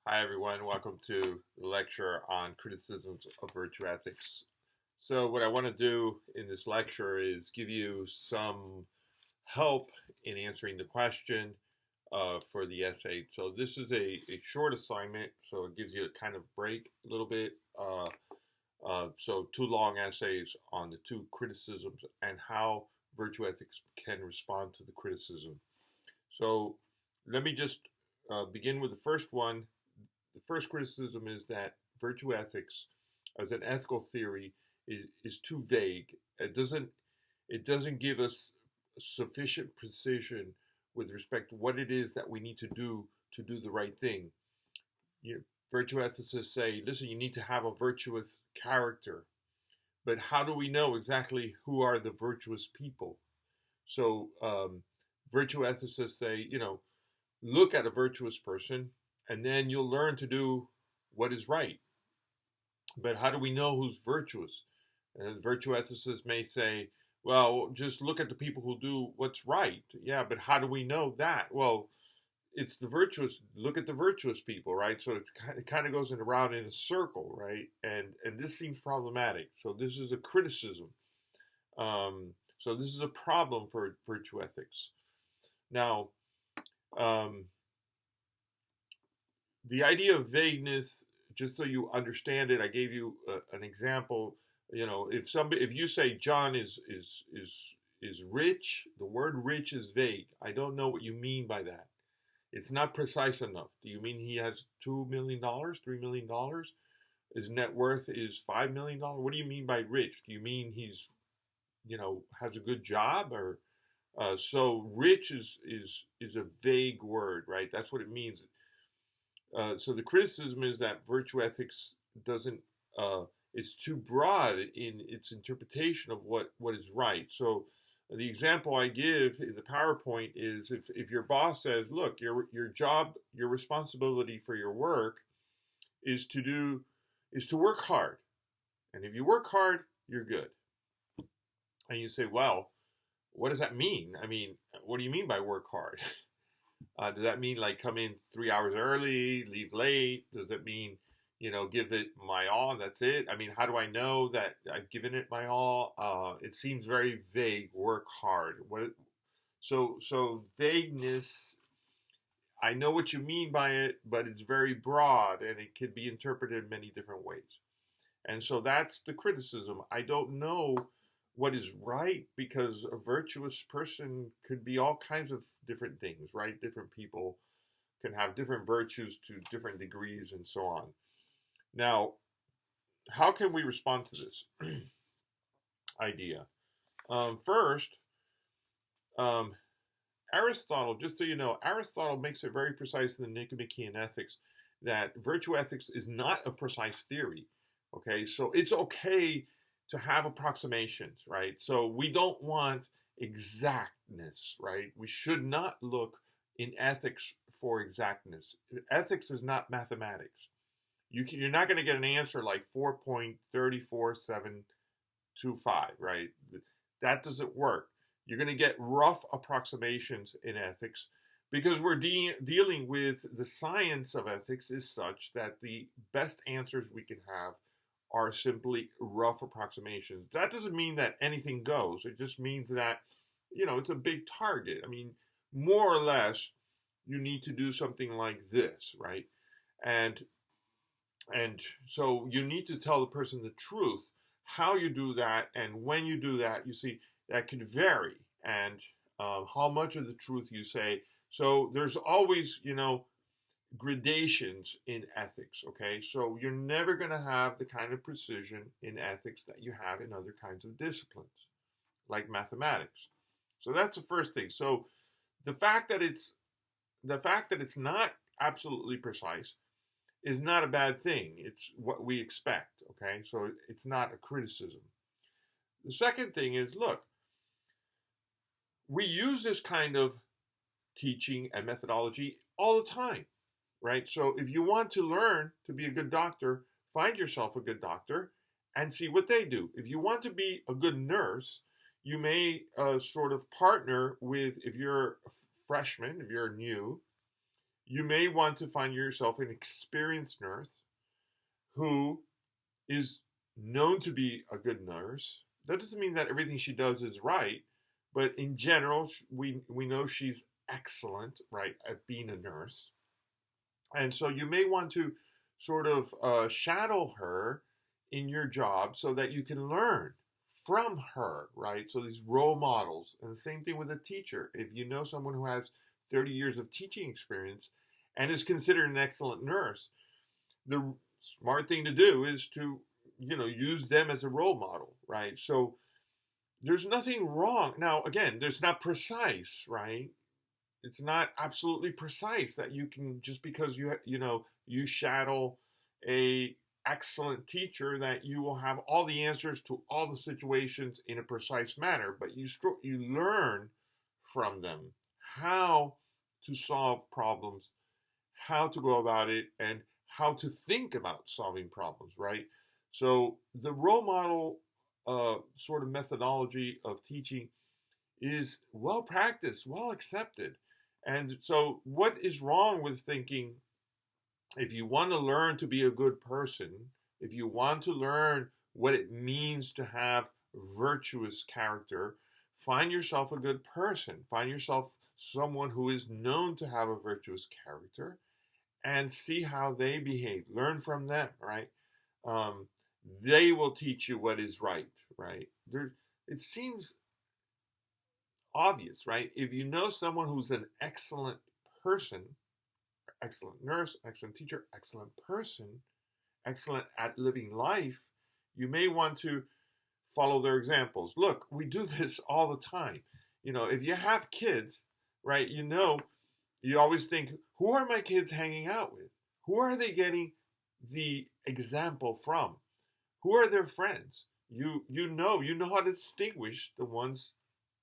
Hi, everyone. Welcome to the lecture on criticisms of virtue ethics. So, what I want to do in this lecture is give you some help in answering the question for the essay. So, this is a short assignment, so it gives you a kind of break a little bit. So, two long essays on the two criticisms and how virtue ethics can respond to the criticism. So, let me just begin with the first one. The first criticism is that virtue ethics as an ethical theory is too vague. It doesn't give us sufficient precision with respect to what it is that we need to do the right thing. Virtue ethicists say, listen, you need to have a virtuous character, but how do we know exactly who are the virtuous people? So virtue ethicists say, look at a virtuous person, and then you'll learn to do what is right. But how do we know who's virtuous? And virtue ethicists may say, well, just look at the people who do what's right. Yeah, but how do we know that? Well, it's the virtuous. Look at the virtuous people, right? So it kind of goes around in a circle, right? And this seems problematic. So this is a criticism. So this is a problem for virtue ethics. Now, um, the idea of vagueness, just so you understand it, I gave you an example. If you say John is rich, the word rich is vague. I don't know what you mean by that. It's not precise enough. Do you mean he has $2 million, $3 million? His net worth is $5 million. What do you mean by rich? Do you mean he's has a good job? Or so rich is a vague word, right? That's what it means. So the criticism is that virtue ethics doesn't it's too broad in its interpretation of what is right. So the example I give in the PowerPoint is if your boss says, look, your job, your responsibility for your work is to work hard. And if you work hard, you're good. And you say, well, what does that mean? I mean, what do you mean by work hard? Does that mean like come in 3 hours early, leave late? Does that mean, give it my all and that's it? I mean, how do I know that I've given it my all? It seems very vague. Work hard. So vagueness. I know what you mean by it, but it's very broad and it can be interpreted in many different ways. And so that's the criticism. I don't know what is right because a virtuous person could be all kinds of different things, right? Different people can have different virtues to different degrees and so on. Now, how can we respond to this idea? First, um, Aristotle, just so you know, Aristotle makes it very precise in the Nicomachean Ethics that virtue ethics is not a precise theory. Okay, so it's okay to have approximations, right? So we don't want exactness, right? We should not look in ethics for exactness. Ethics is not mathematics. You're not going to get an answer like 4.34725, right? That doesn't work. You're going to get rough approximations in ethics because we're dealing with the science of ethics is such that the best answers we can have are simply rough approximations. That doesn't mean that anything goes. It just means that, it's a big target. I mean, more or less, you need to do something like this, right? And so you need to tell the person the truth. How you do that and when you do that, you see, that can vary. And how much of the truth you say. So there's always, gradations in ethics, okay? So you're never going to have the kind of precision in ethics that you have in other kinds of disciplines, like mathematics. So that's the first thing. So the fact that it's not absolutely precise is not a bad thing. It's what we expect, okay? So it's not a criticism. The second thing is, look, we use this kind of teaching and methodology all the time, right? So if you want to learn to be a good doctor, find yourself a good doctor and see what they do. If you want to be a good nurse, you may sort of partner with, if you're a freshman, if you're new, you may want to find yourself an experienced nurse who is known to be a good nurse. That doesn't mean that everything she does is right, but in general, we know she's excellent, right, at being a nurse. And so you may want to sort of shadow her in your job so that you can learn from her, right? So these role models. And the same thing with a teacher. If you know someone who has 30 years of teaching experience and is considered an excellent nurse, the smart thing to do is to, use them as a role model, right? So there's nothing wrong. Now, again, there's not precise, right? It's not absolutely precise that you can, just because you shadow a excellent teacher, that you will have all the answers to all the situations in a precise manner, but you learn from them how to solve problems, how to go about it, and how to think about solving problems, right? So the role model sort of methodology of teaching is well practiced, well accepted. And so, what is wrong with thinking, if you want to learn to be a good person, if you want to learn what it means to have virtuous character, find yourself a good person, find yourself someone who is known to have a virtuous character, and see how they behave. Learn from them, right? Um, they will teach you what is right, right? It seems obvious, right? If you know someone who's an excellent person, excellent nurse, excellent teacher, excellent person, excellent at living life, you may want to follow their examples. Look, we do this all the time. If you have kids, right, you always think, who are my kids hanging out with? Who are they getting the example from? Who are their friends? You know how to distinguish the ones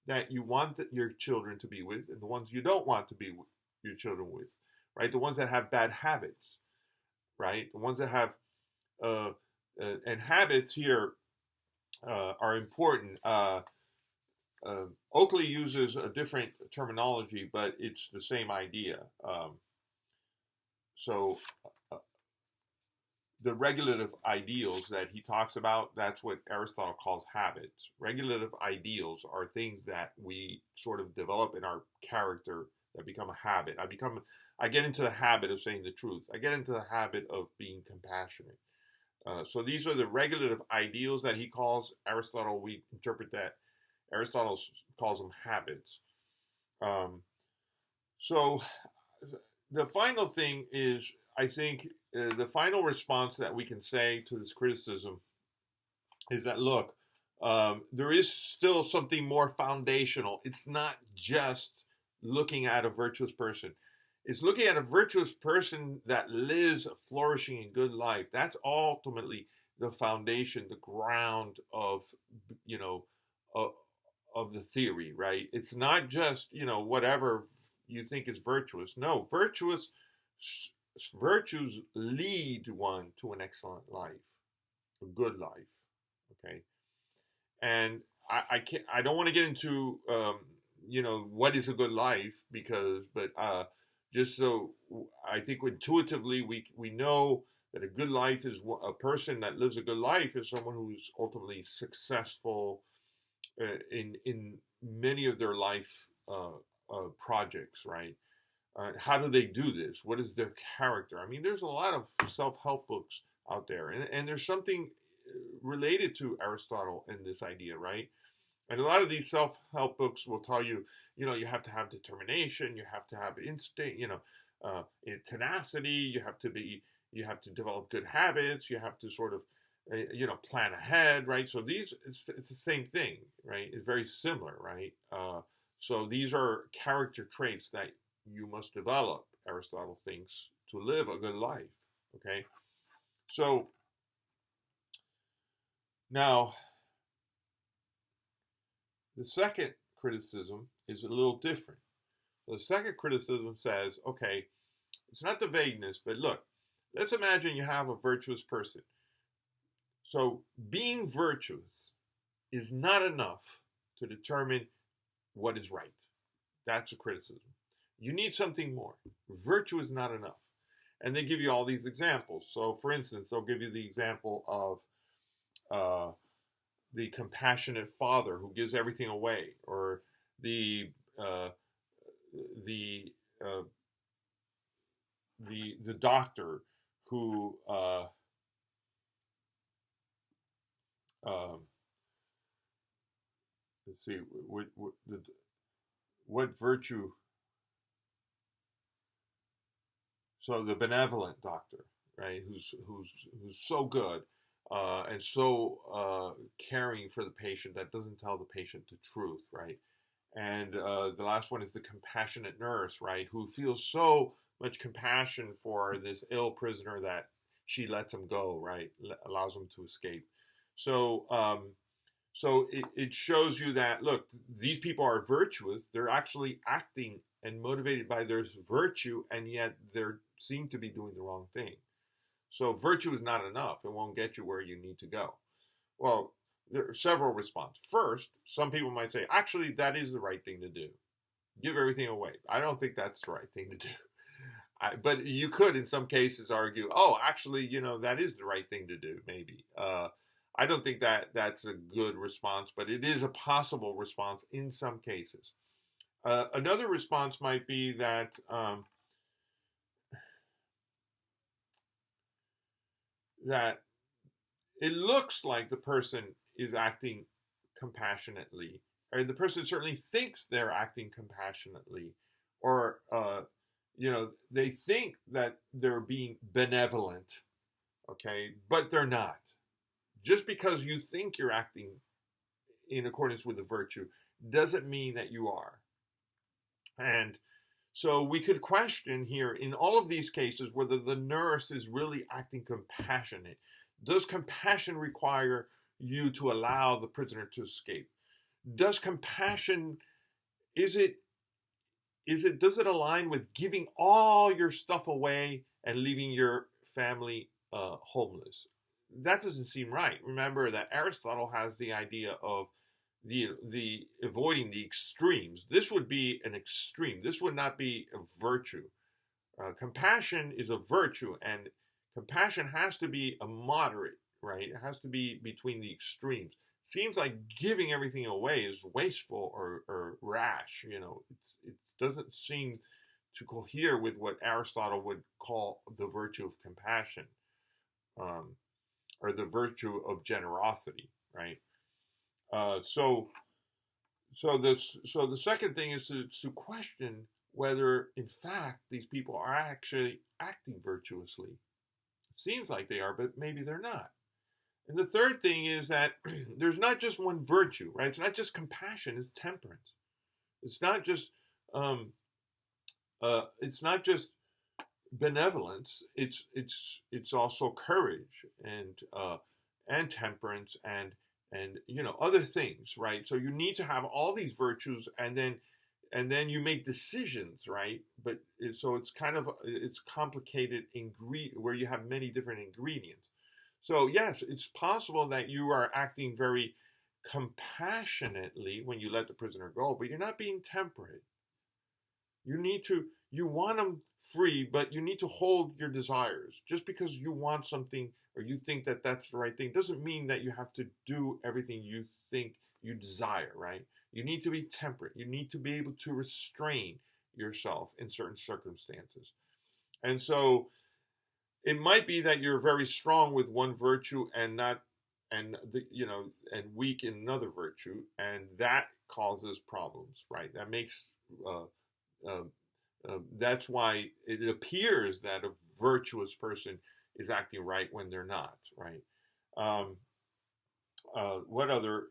that you want your children to be with and the ones you don't want to be with your children with, right? The ones that have bad habits, right? The ones that have and habits here are important. Oakley uses a different terminology, but it's the same idea. So the regulative ideals that he talks about, that's what Aristotle calls habits. Regulative ideals are things that we sort of develop in our character that become a habit. I get into the habit of saying the truth. I get into the habit of being compassionate. So these are the regulative ideals that he calls. Aristotle, we interpret that. Aristotle calls them habits. So the final thing is, I think the final response that we can say to this criticism is that, look, there is still something more foundational. It's not just looking at a virtuous person. It's looking at a virtuous person that lives a flourishing and good life. That's ultimately the foundation, the ground of, uh, of the theory, right? It's not just, whatever you think is virtuous. No, virtues lead one to an excellent life, a good life. Okay, and I don't want to get into what is a good life, but just so I think intuitively we know that a good life is a person that lives a good life is someone who's ultimately successful in many of their life projects, right? How do they do this? What is their character? I mean, there's a lot of self-help books out there, and there's something related to Aristotle in this idea, right? And a lot of these self-help books will tell you, you have to have determination, you have to have instinct, tenacity, you have to develop good habits, you have to sort of, plan ahead, right? So it's the same thing, right? It's very similar, right? So these are character traits that you must develop, Aristotle thinks, to live a good life. Okay, so now the second criticism is a little different. The second criticism says, okay, it's not the vagueness, but look, let's imagine you have a virtuous person. So being virtuous is not enough to determine what is right. That's a criticism. You need something more. Virtue is not enough. And they give you all these examples. So, for instance, they'll give you the example of the compassionate father who gives everything away, or the uh, the uh, the doctor who um, let's see what virtue. So the benevolent doctor, right, who's so good and so caring for the patient that doesn't tell the patient the truth, right? And the last one is the compassionate nurse, right, who feels so much compassion for this ill prisoner that she lets him go, right, allows him to escape. So it shows you that, look, these people are virtuous. They're actually acting and motivated by their virtue, and yet they're seem to be doing the wrong thing. So virtue is not enough. It won't get you where you need to go. Well, there are several responses. First, some people might say, actually, that is the right thing to do. Give everything away. I don't think that's the right thing to do. But you could, in some cases, argue, oh, actually, that is the right thing to do, maybe. I don't think that that's a good response, but it is a possible response in some cases. Another response might be that that it looks like the person is acting compassionately, or the person certainly thinks they're acting compassionately, or they think that they're being benevolent, okay, but they're not. Just because you think you're acting in accordance with the virtue doesn't mean that you are. And so we could question here in all of these cases whether the nurse is really acting compassionate. Does compassion require you to allow the prisoner to escape? Does compassion, does it align with giving all your stuff away and leaving your family homeless? That doesn't seem right. Remember that Aristotle has the idea of the avoiding the extremes. This would be an extreme. This would not be a virtue. Compassion is a virtue, and compassion has to be a moderate, right? It has to be between the extremes. Seems like giving everything away is wasteful or rash. It doesn't seem to cohere with what Aristotle would call the virtue of compassion, or the virtue of generosity, right? So the second thing is to question whether, in fact, these people are actually acting virtuously. It seems like they are, but maybe they're not. And the third thing is that there's not just one virtue, right? It's not just compassion; it's temperance. It's not just benevolence. It's also courage and temperance and other things, right? So you need to have all these virtues, and then you make decisions, right? But it's kind of it's complicated where you have many different ingredients. So yes, it's possible that you are acting very compassionately when you let the prisoner go, but you're not being temperate. You want them free, but you need to hold your desires. Just because you want something or you think that that's the right thing doesn't mean that you have to do everything you think you desire, right? You need to be temperate. You need to be able to restrain yourself in certain circumstances. And so it might be that you're very strong with one virtue and not and weak in another virtue, and that causes problems, right? That makes that's why it appears that a virtuous person is acting right when they're not, right? Um, what other?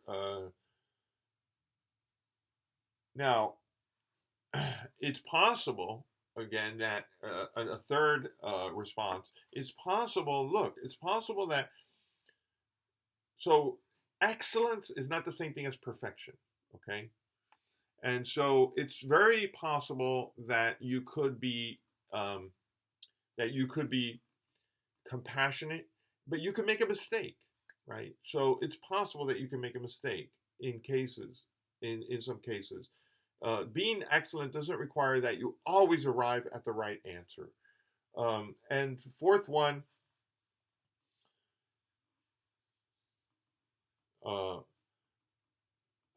Now, it's possible, again, that a third response, it's possible, look, it's possible that, so excellence is not the same thing as perfection, okay? And so it's very possible that you could be um, compassionate, but you could make a mistake, right? So it's possible that you can make a mistake in some cases. Being excellent doesn't require that you always arrive at the right answer. And fourth one, uh,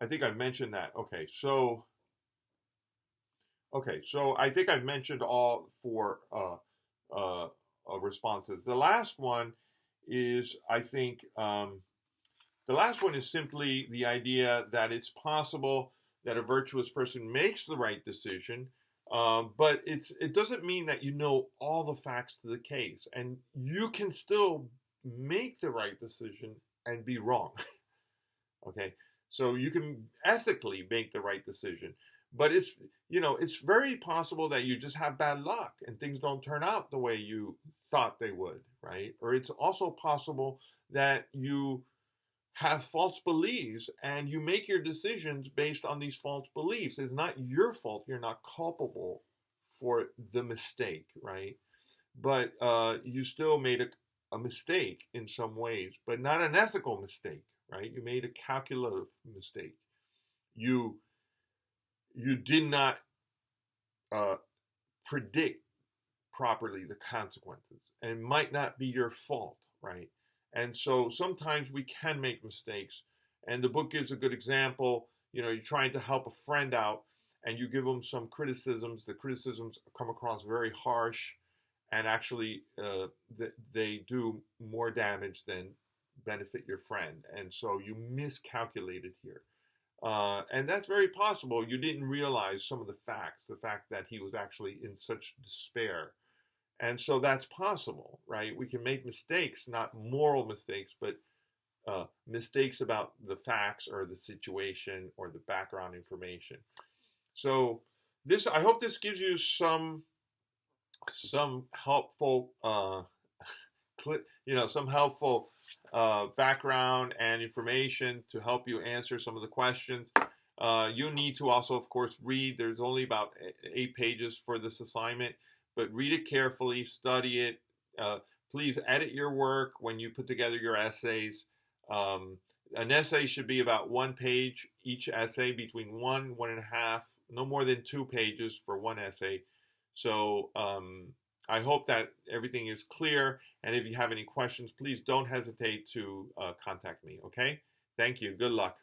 I think I've mentioned that. Okay, so I think I've mentioned all four responses. The last one is, I think, the last one is simply the idea that it's possible that a virtuous person makes the right decision, but it doesn't mean that you know all the facts to the case, and you can still make the right decision and be wrong. Okay, so you can ethically make the right decision, but it's very possible that you just have bad luck and things don't turn out the way you thought they would, right? Or it's also possible that you have false beliefs and you make your decisions based on these false beliefs. It's not your fault. You're not culpable for the mistake, right? But you still made a mistake in some ways, but not an ethical mistake, right? You made a calculative mistake. You did not uh, predict properly the consequences, and it might not be your fault, right? And so sometimes we can make mistakes, and the book gives a good example. You're trying to help a friend out, and you give them some criticisms. The criticisms come across very harsh, and actually they do more damage than benefit your friend. And so you miscalculated here. And that's very possible. You didn't realize some of the facts, the fact that he was actually in such despair. And so that's possible, right? We can make mistakes, not moral mistakes, but mistakes about the facts or the situation or the background information. So I hope this gives you some helpful, some helpful background and information to help you answer some of the questions. You need to also, of course, read. There's only about 8 pages for this assignment, but read it carefully, study it. Please edit your work when you put together your essays. An essay should be about 1 page each essay, between 1.5, no more than 2 pages for one essay. So I hope that everything is clear. And if you have any questions, please don't hesitate to contact me. Okay? Thank you. Good luck.